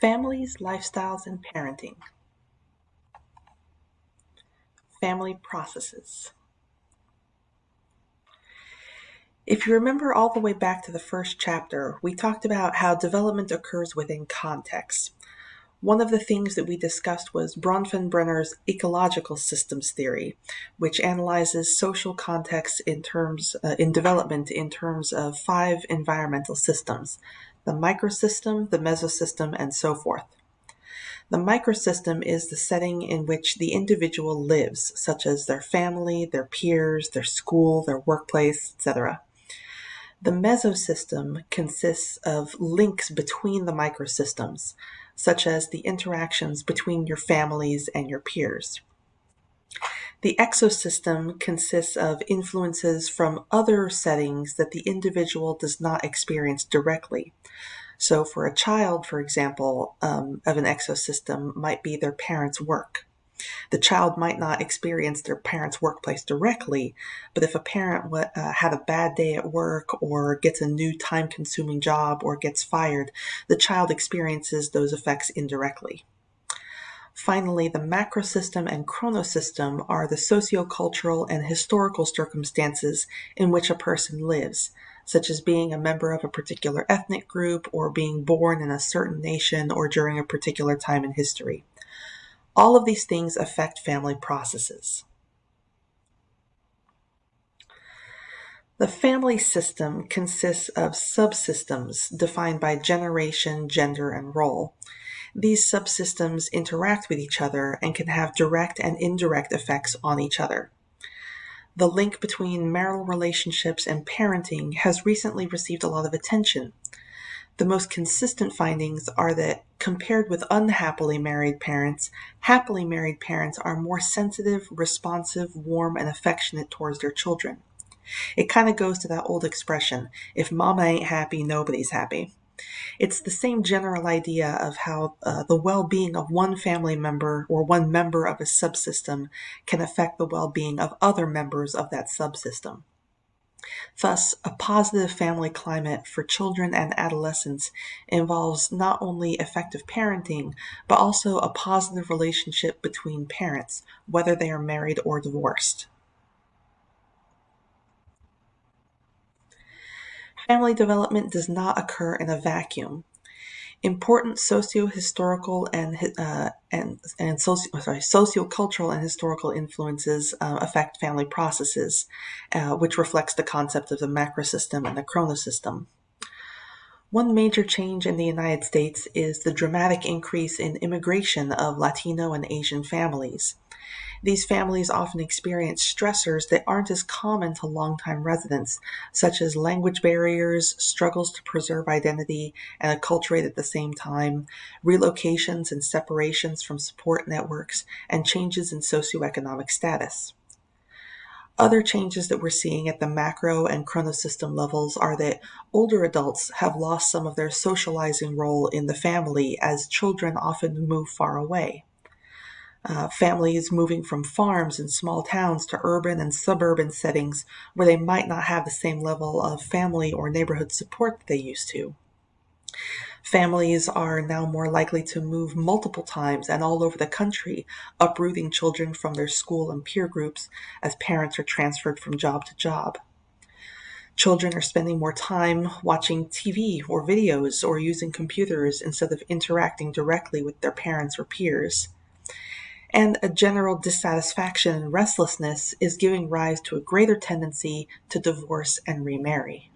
Families, lifestyles, and parenting. Family processes. If you remember all the way back to the first chapter, we talked about how development occurs within context. One of the things that we discussed was Bronfenbrenner's ecological systems theory, which analyzes social context in development in terms of 5 environmental systems: the microsystem, the mesosystem, and so forth. The microsystem is the setting in which the individual lives, such as their family, their peers, their school, their workplace, etc. The mesosystem consists of links between the microsystems, such as the interactions between your families and your peers. The exosystem consists of influences from other settings that the individual does not experience directly. So for a child, for example, of an exosystem might be their parents' work. The child might not experience their parents' workplace directly, but if a parent had a bad day at work or gets a new time-consuming job or gets fired, the child experiences those effects indirectly. Finally, the macrosystem and chronosystem are the sociocultural and historical circumstances in which a person lives, such as being a member of a particular ethnic group or being born in a certain nation or during a particular time in history. All of these things affect family processes. The family system consists of subsystems defined by generation, gender, and role. These subsystems interact with each other and can have direct and indirect effects on each other. The link between marital relationships and parenting has recently received a lot of attention. The most consistent findings are that, compared with unhappily married parents, happily married parents are more sensitive, responsive, warm, and affectionate towards their children. It kind of goes to that old expression, if mama ain't happy, nobody's happy. It's the same general idea of how the well-being of one family member or one member of a subsystem can affect the well-being of other members of that subsystem. Thus, a positive family climate for children and adolescents involves not only effective parenting, but also a positive relationship between parents, whether they are married or divorced. Family development does not occur in a vacuum. Important sociocultural and historical influences affect family processes, which reflects the concept of the macrosystem and the chronosystem. One major change in the United States is the dramatic increase in immigration of Latino and Asian families. These families often experience stressors that aren't as common to longtime residents, such as language barriers, struggles to preserve identity and acculturate at the same time, relocations and separations from support networks, and changes in socioeconomic status. Other changes that we're seeing at the macro and chronosystem levels are that older adults have lost some of their socializing role in the family as children often move far away. Families moving from farms and small towns to urban and suburban settings where they might not have the same level of family or neighborhood support that they used to. Families are now more likely to move multiple times and all over the country, uprooting children from their school and peer groups as parents are transferred from job to job. Children are spending more time watching TV or videos or using computers instead of interacting directly with their parents or peers. And a general dissatisfaction and restlessness is giving rise to a greater tendency to divorce and remarry.